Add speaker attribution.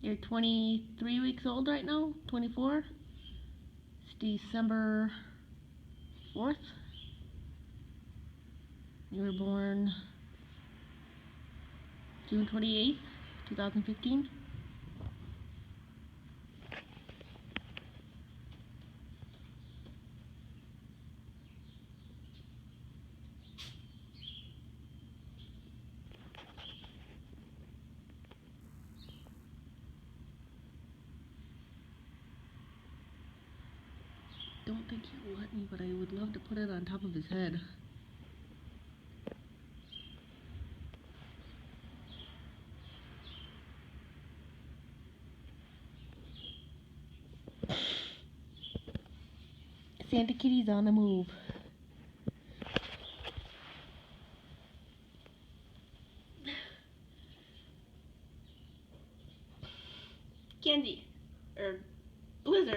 Speaker 1: You're 23 weeks old right now? 24? It's December 4th. You were born June 28th, 2015. Don't think he'll let me, but I would love to put it on top of his head. Santa Kitty's on the move. Candy. Or Blizzard.